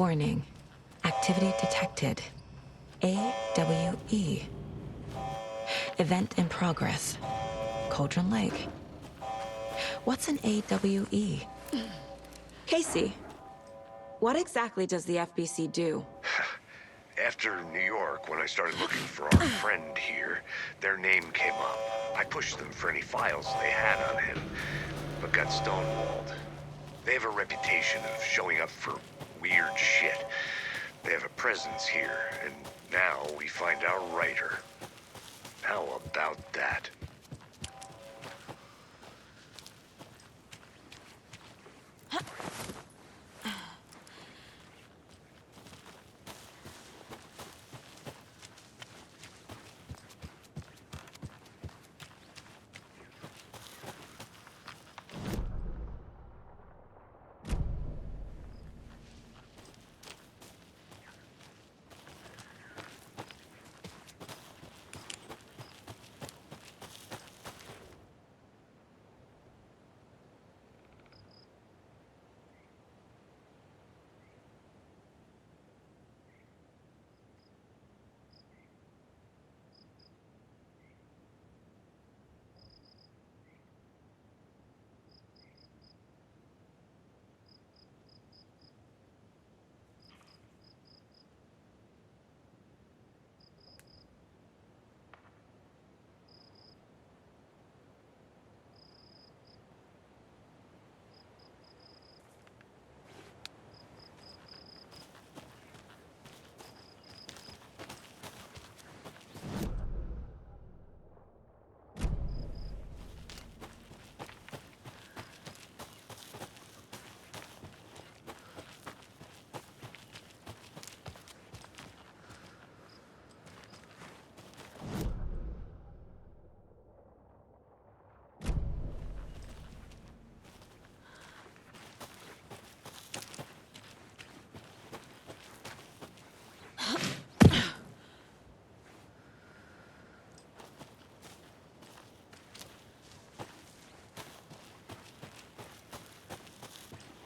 Warning. Activity detected. AWE. Event in progress. Cauldron Lake. What's an AWE? Casey, what exactly does the FBC do? After New York, when I started looking for our friend here, their name came up. I pushed them for any files they had on him, but got stonewalled. They have a reputation of showing up for weird shit. They have a presence here, and now we find our writer. How about that?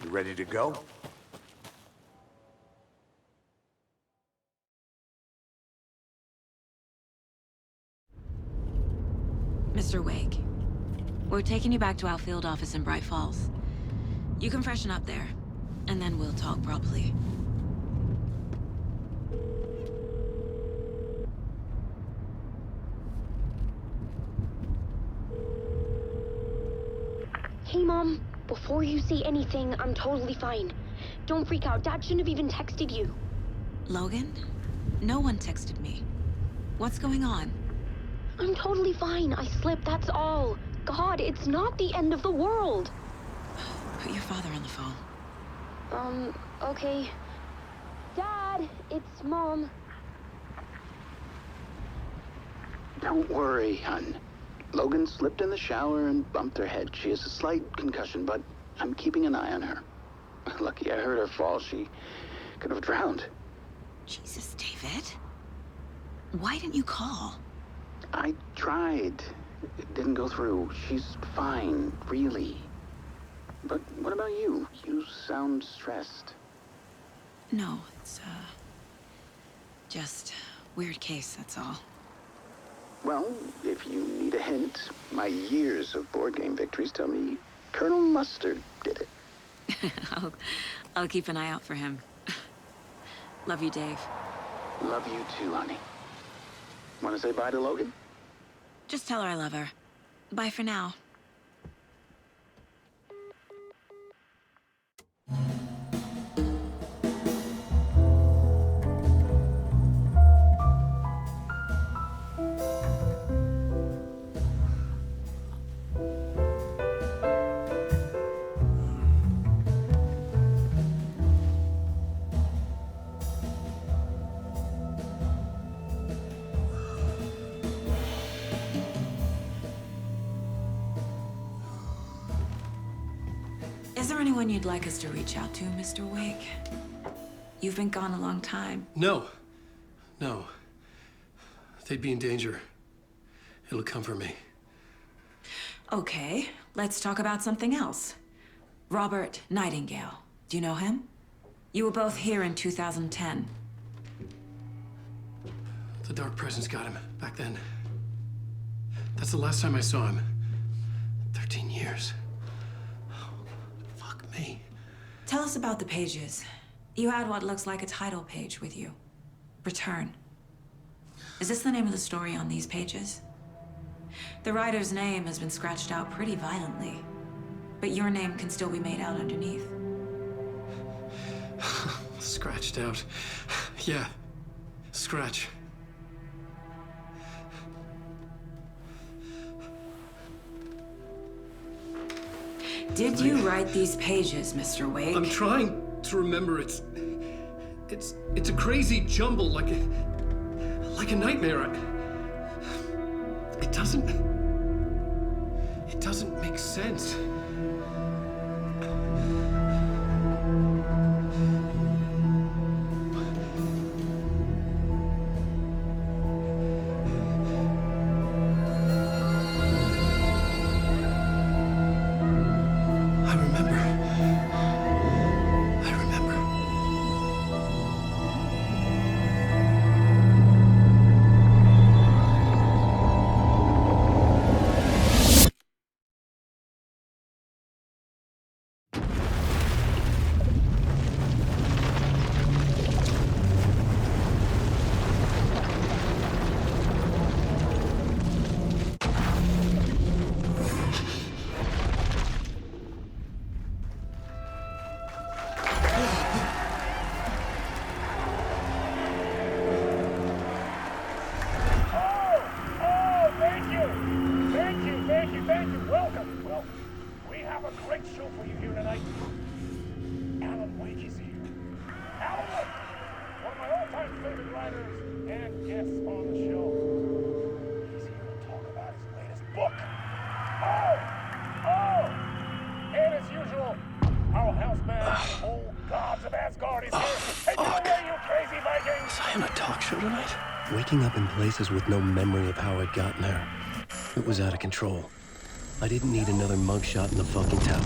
You ready to go? Mr. Wake, we're taking you back to our field office in Bright Falls. You can freshen up there, and then we'll talk properly. Hey, Mom. Before you say anything, I'm totally fine. Don't freak out. Dad shouldn't have even texted you. Logan? No one texted me. What's going on? I'm totally fine. I slipped, that's all. God, it's not the end of the world. Put your father on the phone. Okay. Dad, it's Mom. Don't worry, hon. Logan slipped in the shower and bumped her head. She has a slight concussion, but I'm keeping an eye on her. Lucky I heard her fall. She could have drowned. Jesus, David. Why didn't you call? I tried. It didn't go through. She's fine, really. But what about you? You sound stressed. No, it's, just weird case, that's all. Well, if you need a hint, my years of board game victories tell me Colonel Mustard did it. I'll keep an eye out for him. Love you, Dave. Love you too, honey. Want to say bye to Logan? Just tell her I love her. Bye for now. Is there anyone you'd like us to reach out to, Mr. Wake? You've been gone a long time. No. No. They'd be in danger. It'll come for me. Okay, let's talk about something else. Robert Nightingale. Do you know him? You were both here in 2010. The Dark Presence got him back then. That's the last time I saw him. 13 years. Oh, fuck me. Tell us about the pages. You had what looks like a title page with you. Return. Is this the name of the story on these pages? The writer's name has been scratched out pretty violently, but your name can still be made out underneath. Scratched out. Yeah. Scratch. Did you write these pages, Mr. Wake? I'm trying to remember. It's a crazy jumble, like a nightmare. It doesn't make sense. Waking up in places with no memory of how I'd gotten there. It was out of control. I didn't need another mugshot in the fucking town.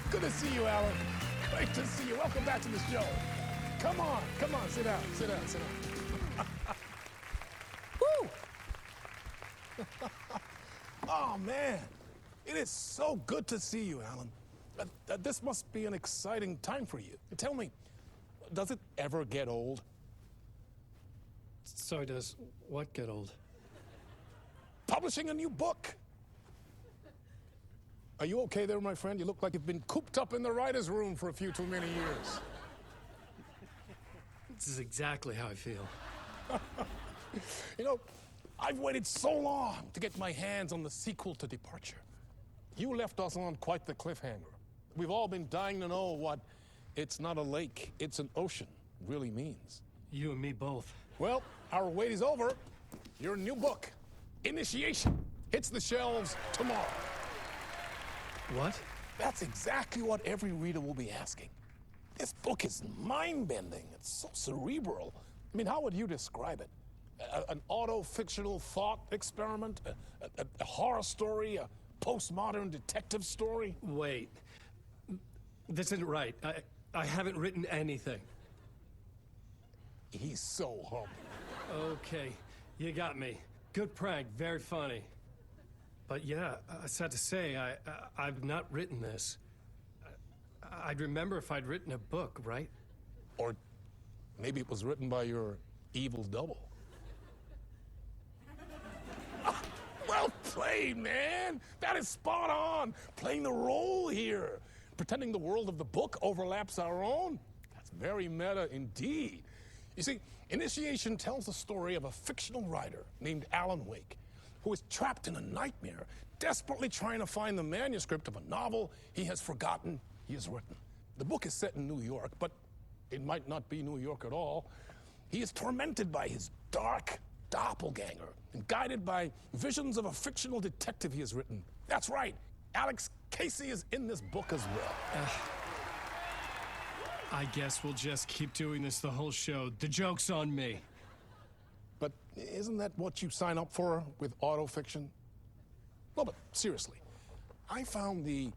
Good to see you, Alan. Great to see you. Welcome back to the show. Come on, sit down. Woo! Oh, man. It is so good to see you, Alan. This must be an exciting time for you. Tell me, does it ever get old? Sorry, does what get old? Publishing a new book. Are you okay there, my friend? You look like you've been cooped up in the writer's room for a few too many years. This is exactly how I feel. You know, I've waited so long to get my hands on the sequel to Departure. You left us on quite the cliffhanger. We've all been dying to know what "it's not a lake, it's an ocean" really means. You and me both. Well, our wait is over. Your new book, Initiation, hits the shelves tomorrow. What? That's exactly what every reader will be asking. This book is mind-bending. It's so cerebral. I mean, how would you describe it? An auto-fictional thought experiment? A horror story? A postmodern detective story? Wait. This isn't right. I haven't written anything. He's so humble. Okay, you got me. Good prank, very funny. But yeah, sad to say, I've not written this. I'd remember if I'd written a book, right? Or maybe it was written by your evil double. Well played, man! That is spot on! Playing the role here. Pretending the world of the book overlaps our own. That's very meta indeed. You see, Initiation tells the story of a fictional writer named Alan Wake, who is trapped in a nightmare, desperately trying to find the manuscript of a novel he has forgotten he has written. The book is set in New York, but it might not be New York at all. He is tormented by his dark doppelganger and guided by visions of a fictional detective he has written That's right. Alex Casey is in this book as well. I guess we'll just keep doing this the whole show. The joke's on me. But isn't that what you sign up for with autofiction? No, but seriously, I found the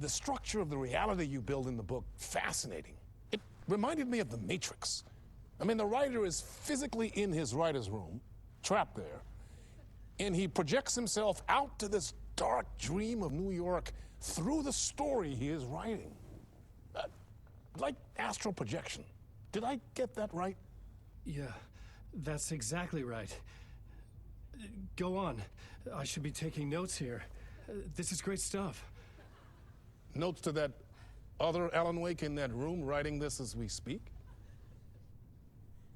structure of the reality you build in the book fascinating. It reminded me of The Matrix. I mean, the writer is physically in his writer's room, trapped there, and he projects himself out to this dark dream of New York through the story he is writing. Like astral projection. Did I get that right? Yeah, that's exactly right. Go on. I should be taking notes here. This is great stuff. Notes to that other Alan Wake in that room writing this as we speak?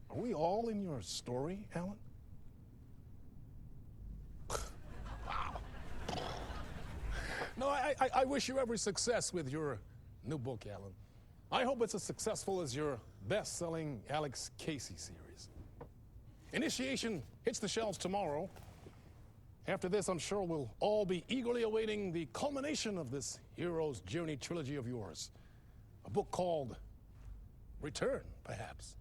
Are we all in your story, Alan? Wow. No, I wish you every success with your new book, Alan. I hope it's as successful as your best-selling Alex Casey series. Initiation hits the shelves tomorrow. After this, I'm sure we'll all be eagerly awaiting the culmination of this hero's journey trilogy of yours. A book called Return, perhaps.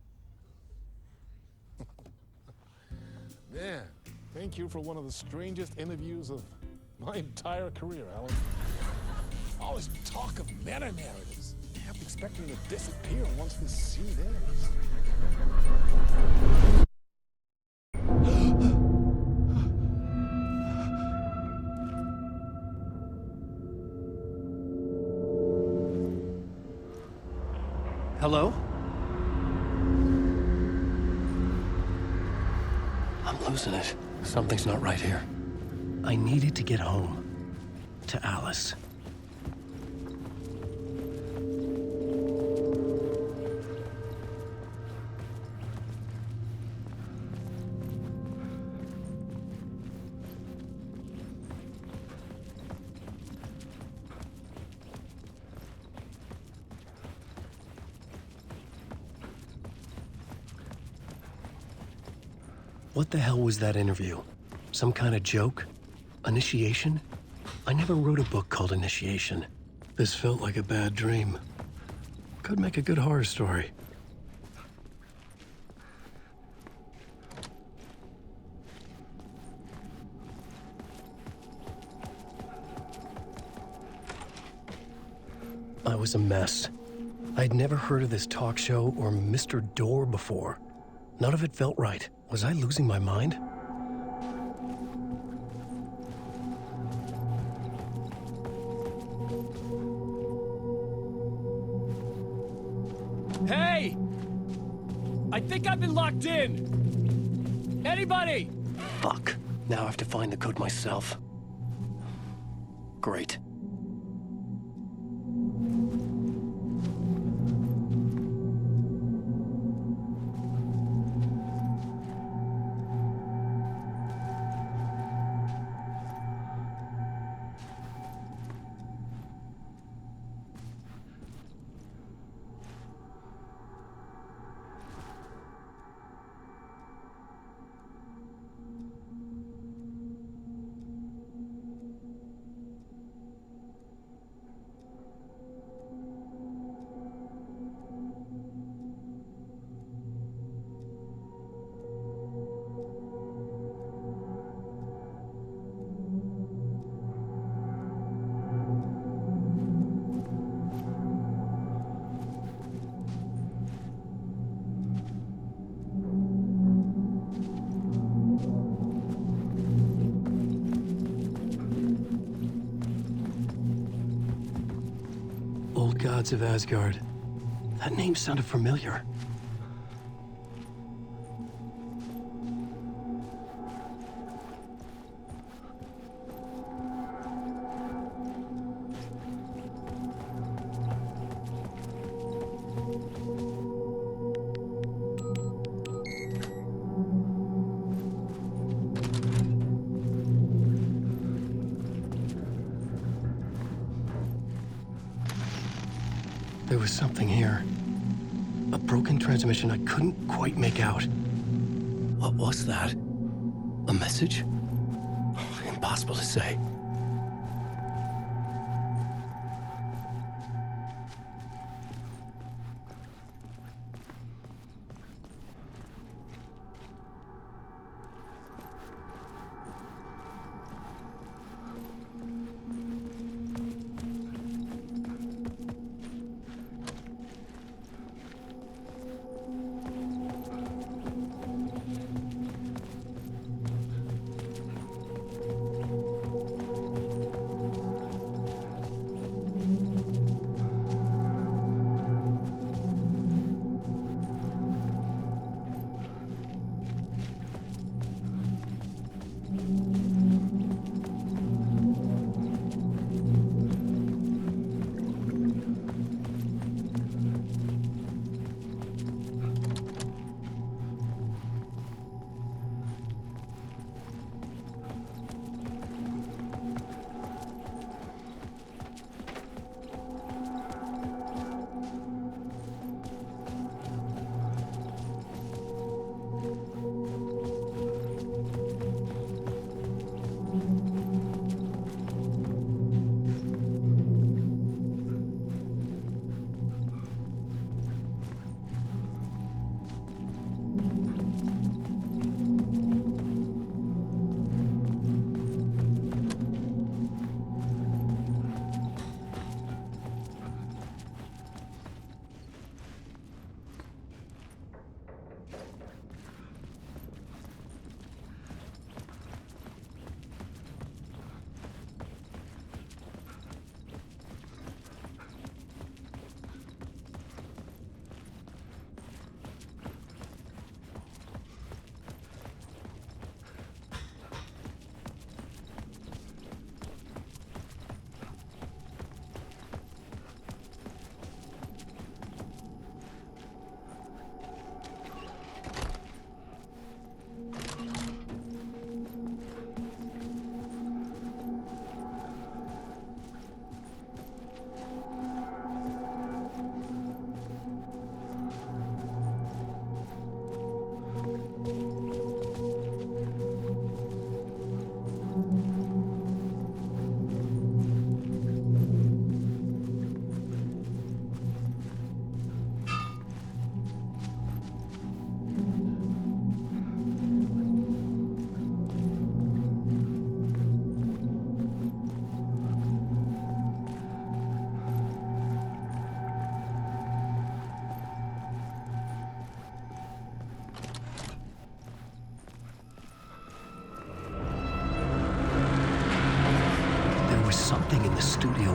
Man, thank you for one of the strangest interviews of my entire career, Alan. All this talk of meta-narratives. I have to expect me to disappear once this scene ends. Hello? I'm losing it. Something's not right here. I needed to get home. To Alice. What the hell was that interview? Some kind of joke? Initiation? I never wrote a book called Initiation. This felt like a bad dream. Could make a good horror story. I was a mess. I'd never heard of this talk show or Mr. Door before. None of it felt right. Was I losing my mind? Hey! I think I've been locked in! Anybody? Fuck. Now I have to find the code myself. Great. Old Gods of Asgard. That name sounded familiar. There was something here. A broken transmission I couldn't quite make out. What was that? A message? Impossible to say.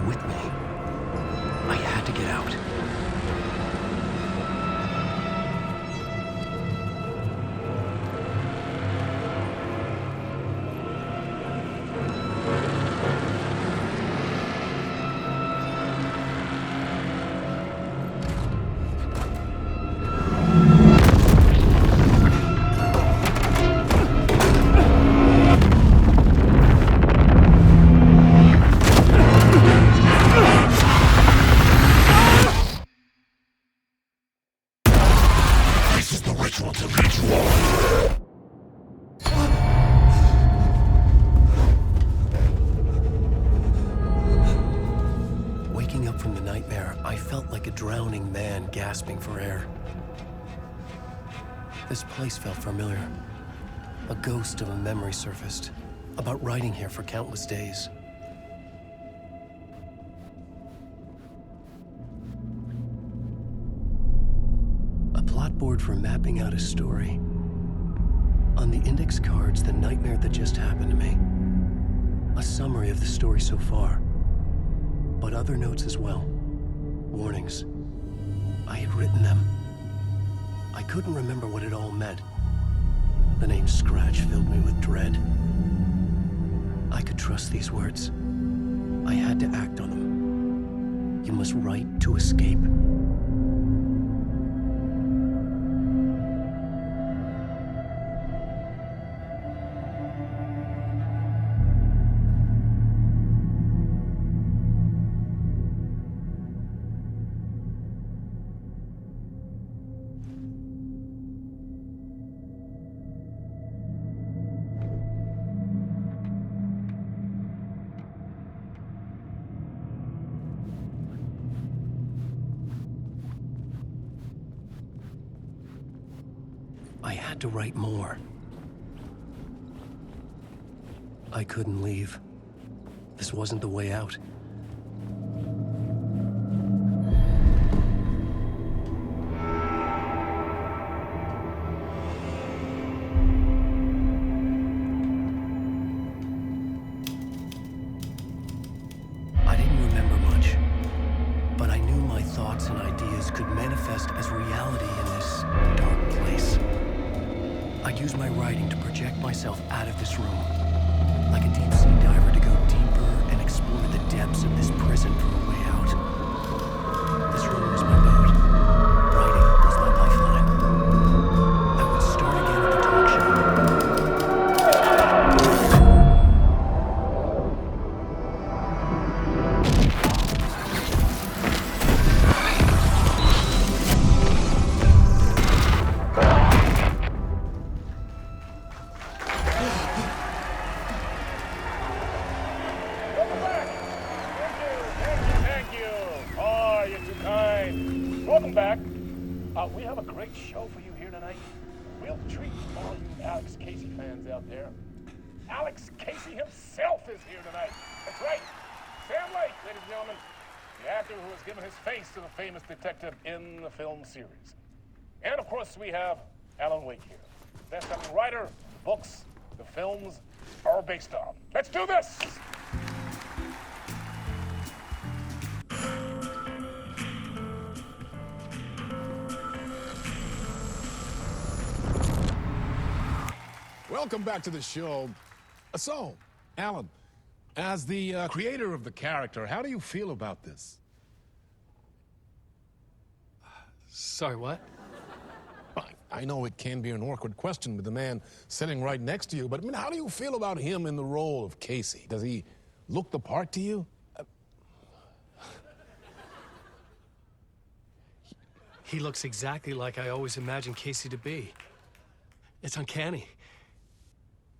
with me. I had to get out. Waking up from the nightmare, I felt like a drowning man gasping for air. This place felt familiar. A ghost of a memory surfaced, about riding here for countless days. A plot board for mapping out a story. On the index cards, the nightmare that just happened to me. A summary of the story so far. But other notes as well. Warnings. I had written them. I couldn't remember what it all meant. The name Scratch filled me with dread. I could trust these words. I had to act on them. You must write to escape. I had to write more. I couldn't leave. This wasn't the way out. I didn't remember much, but I knew my thoughts and ideas could manifest as reality in this dark place. I'd use my writing to project myself out of this room, like a deep sea diver to go deeper and explore the depths of this prison for a way out. This room was my boat. Writing was my lifeline. I would start again at the talk show. Thank you. Oh, you're too kind. Welcome back. We have a great show for you here tonight. Real treat for all you Alex Casey fans out there. Alex Casey himself is here tonight. That's right. Sam Lake, ladies and gentlemen. The actor who has given his face to the famous detective in the film series. And of course, we have Alan Wake here. Best-selling writer, books, the films are based on. Let's do this! Welcome back to the show. So, Alan, as the creator of the character, how do you feel about this? Sorry, what? I know it can be an awkward question with the man sitting right next to you, but I mean, how do you feel about him in the role of Casey? Does he look the part to you? He looks exactly like I always imagined Casey to be. It's uncanny.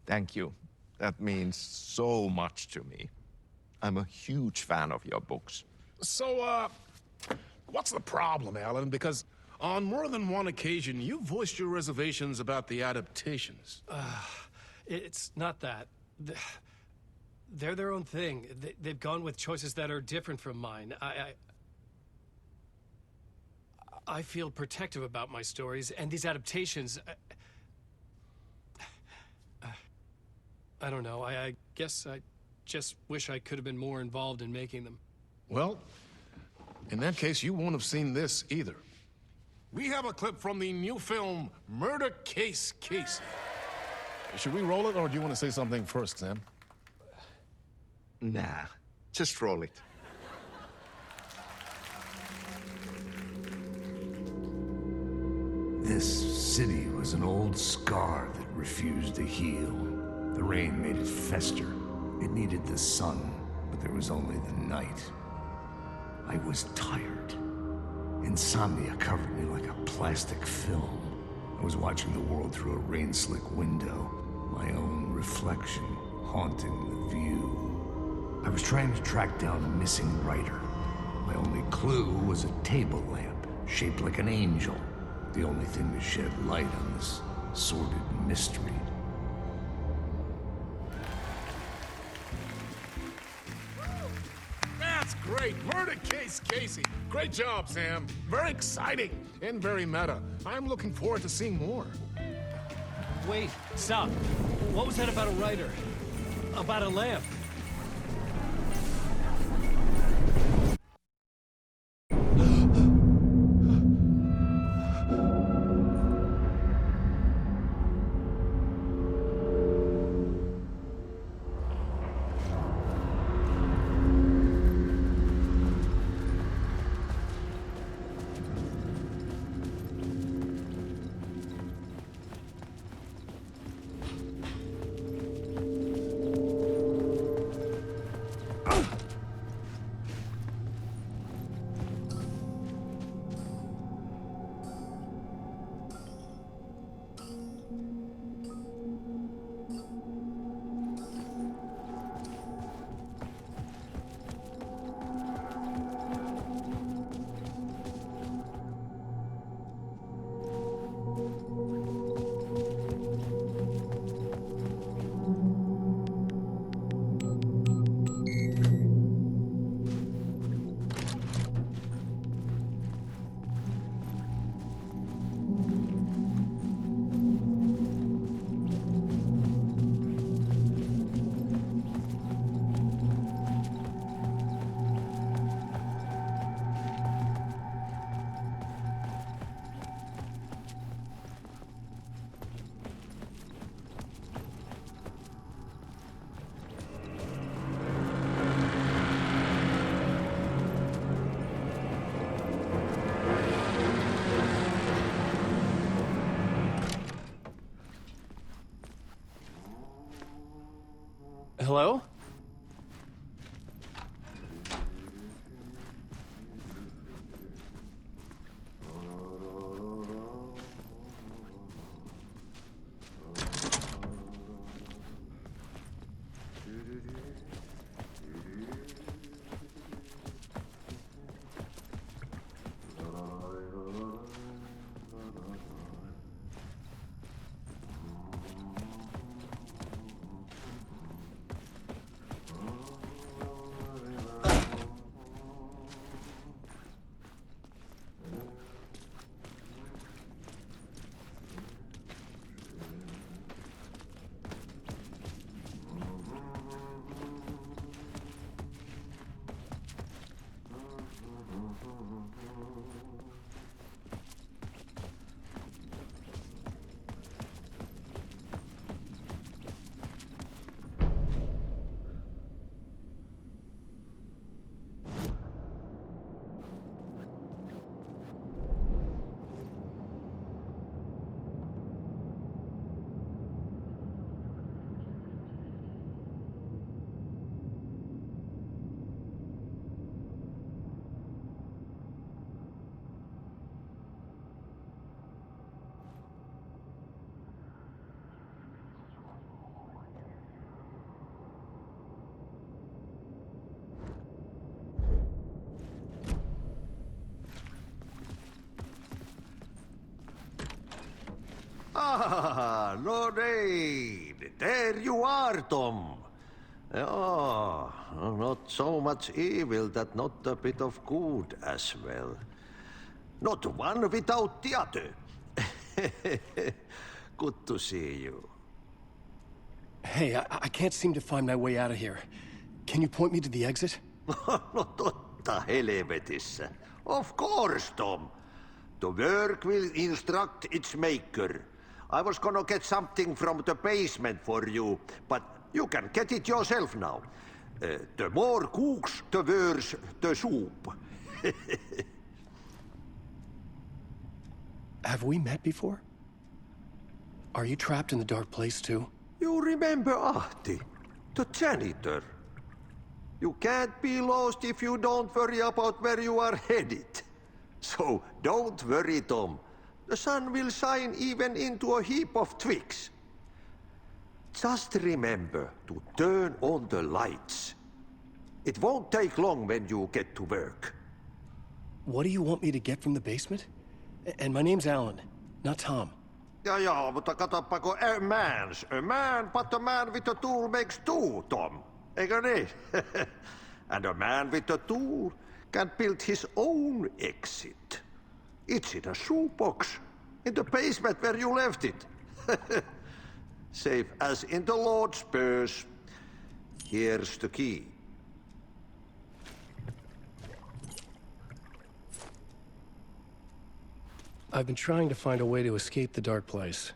Thank you. That means so much to me. I'm a huge fan of your books. So, what's the problem, Alan? Because on more than one occasion, you voiced your reservations about the adaptations. It's not that. They're their own thing. They've gone with choices that are different from mine. I feel protective about my stories, and these adaptations... I don't know. I guess I just wish I could have been more involved in making them. Well, in that case, you won't have seen this either. We have a clip from the new film, Murder Case Casey. Should we roll it, or do you want to say something first, Sam? Nah, just roll it. This city was an old scar that refused to heal. The rain made it fester. It needed the sun, but there was only the night. I was tired. Insomnia covered me like a plastic film. I was watching the world through a rain-slick window, my own reflection haunting the view. I was trying to track down a missing writer. My only clue was a table lamp, shaped like an angel. The only thing to shed light on this sordid mystery. That's great! Murder Case Casey! Great job, Sam. Very exciting and very meta. I'm looking forward to seeing more. Wait, stop. What was that about a writer? About a lamp? Hello? Ah, Lorraine! There you are, Tom. Oh, not so much evil that not a bit of good as well. Not one without the other. Good to see you. Hey, I can't seem to find my way out of here. Can you point me to the exit? Not Totta helvetissä. Of course, Tom. The work will instruct its maker. I was gonna get something from the basement for you, but you can get it yourself now. The more cooks, the worse the soup. Have we met before? Are you trapped in the dark place too? You remember Ahti, the janitor. You can't be lost if you don't worry about where you are headed. So don't worry, Tom. The sun will shine even into a heap of twigs. Just remember to turn on the lights. It won't take long when you get to work. What do you want me to get from the basement? And my name's Alan, not Tom. Ja, mutta katsoppa, a man, but a man with a tool makes two, Tom. Eikö niin? And a man with a tool can build his own exit. It's in a shoebox, in the basement where you left it. Safe as in the Lord's purse. Here's the key. I've been trying to find a way to escape the dark place.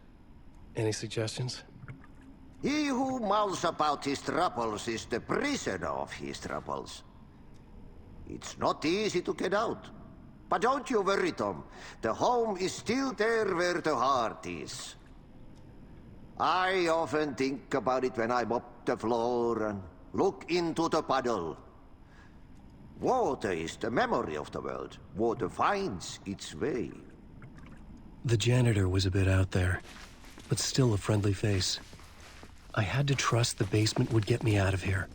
Any suggestions? He who mouths about his troubles is the prisoner of his troubles. It's not easy to get out. But don't you worry, Tom. The home is still there where the heart is. I often think about it when I mop the floor and look into the puddle. Water is the memory of the world. Water finds its way. The janitor was a bit out there, but still a friendly face. I had to trust the basement would get me out of here.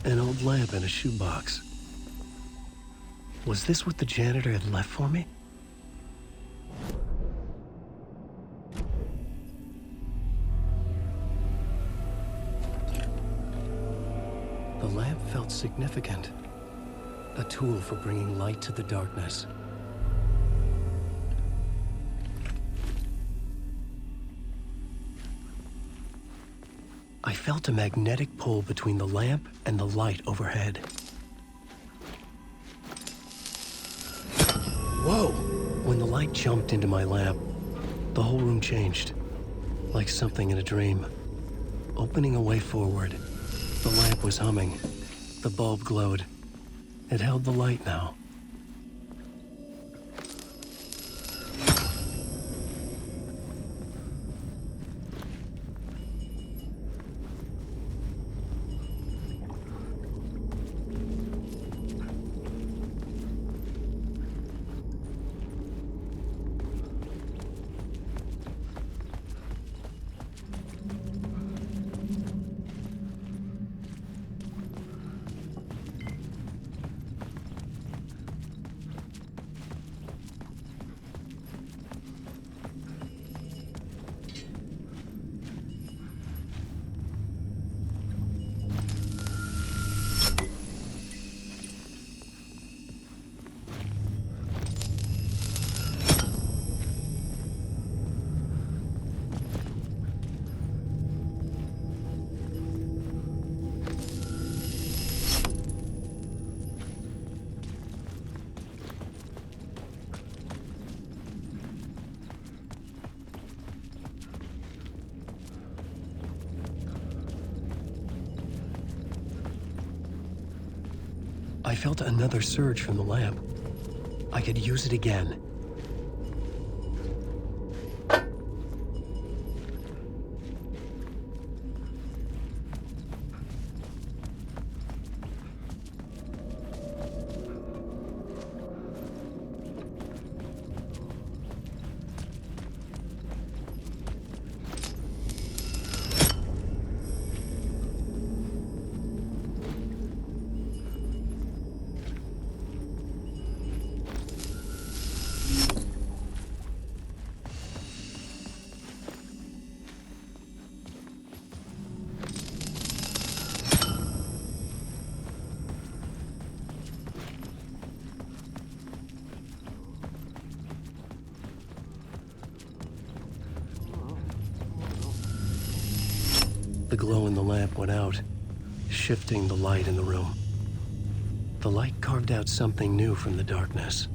An old lamp in a shoebox. Was this what the janitor had left for me? The lamp felt significant. A tool for bringing light to the darkness. I felt a magnetic pull between the lamp and the light overhead. Whoa! When the light jumped into my lamp, the whole room changed. Like something in a dream. Opening a way forward, the lamp was humming. The bulb glowed. It held the light now. I felt another surge from the lamp. I could use it again. The glow in the lamp went out, shifting the light in the room. The light carved out something new from the darkness.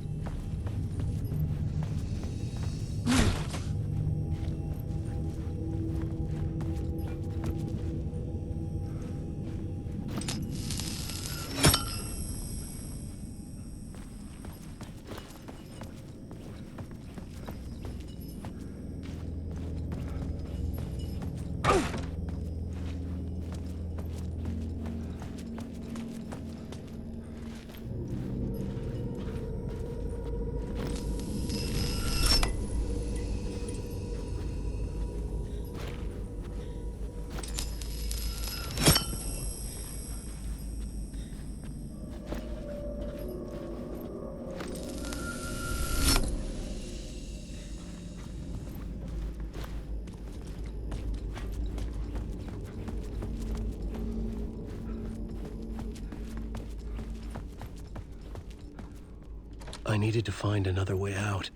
I needed to find another way out.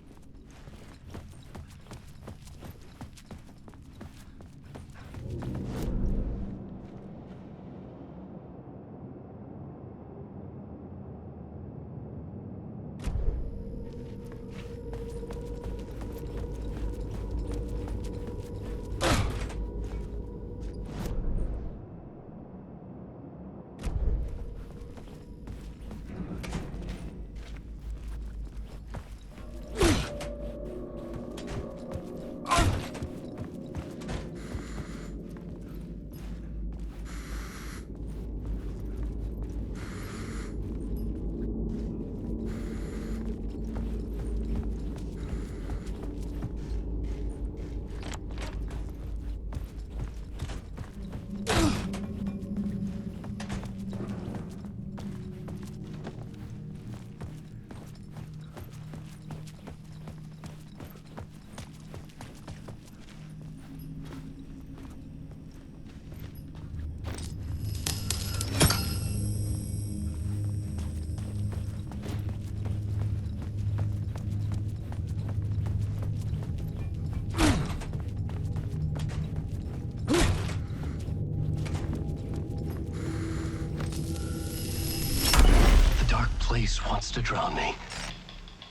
place wants to drown me.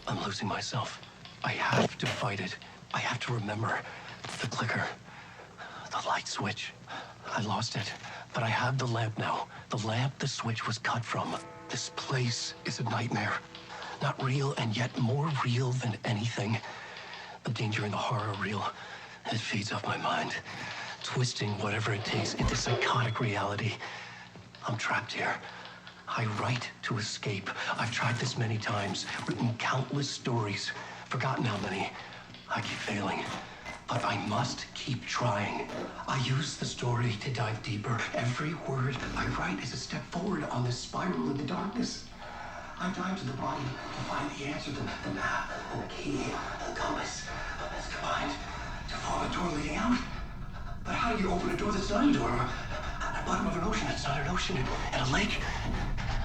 I'm losing myself. I have to fight it. I have to remember the clicker, the light switch. I lost it, but I have the lamp now. The lamp the switch was cut from. This place is a nightmare. Not real, and yet more real than anything. The danger in the horror reel, it feeds off my mind, twisting whatever it takes into psychotic reality. I'm trapped here. I write to escape. I've tried this many times, written countless stories, forgotten how many. I keep failing, but I must keep trying. I use the story to dive deeper. Every word I write is a step forward on this spiral in the darkness. I dive to the bottom to find the answer, the map, and the key, and the compass. It's combined to form a door leading out. But how do you open a door that's not a door? At the bottom of an ocean that's not an ocean, and a lake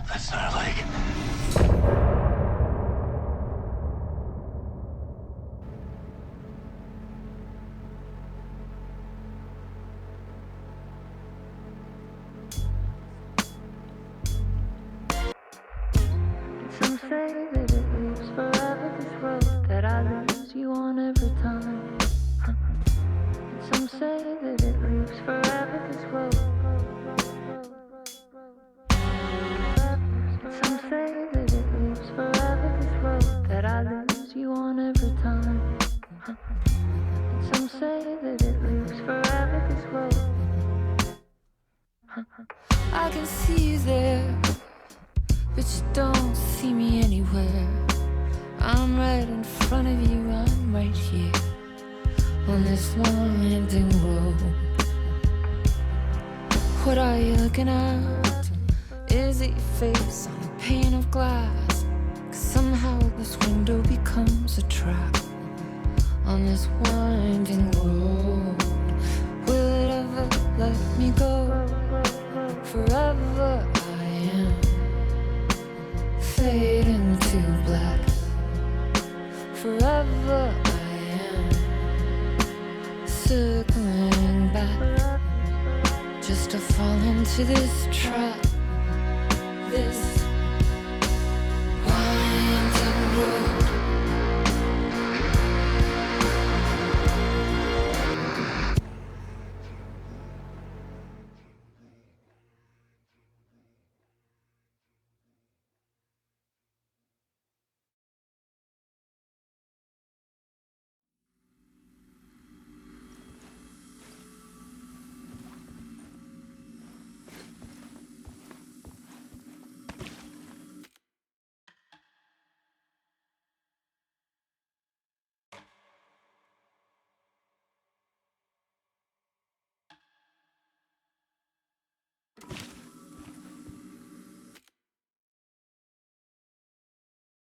that's not a lake. Some say that it lives forever, this road that I lose you on every time. Some say that it lives forever, this road. Some say that it lives forever, this road that I lose you on every time. Some say that it lives forever, this road. I can see you there, but you don't see me anywhere. I'm right in front of you, I'm right here on this winding road. What are you looking at? Is it your face on a pane of glass? 'Cause somehow this window becomes a trap on this winding road. Will it ever let me go? Forever I am fading to black. Forever I am circling back, just to fall into this trap. This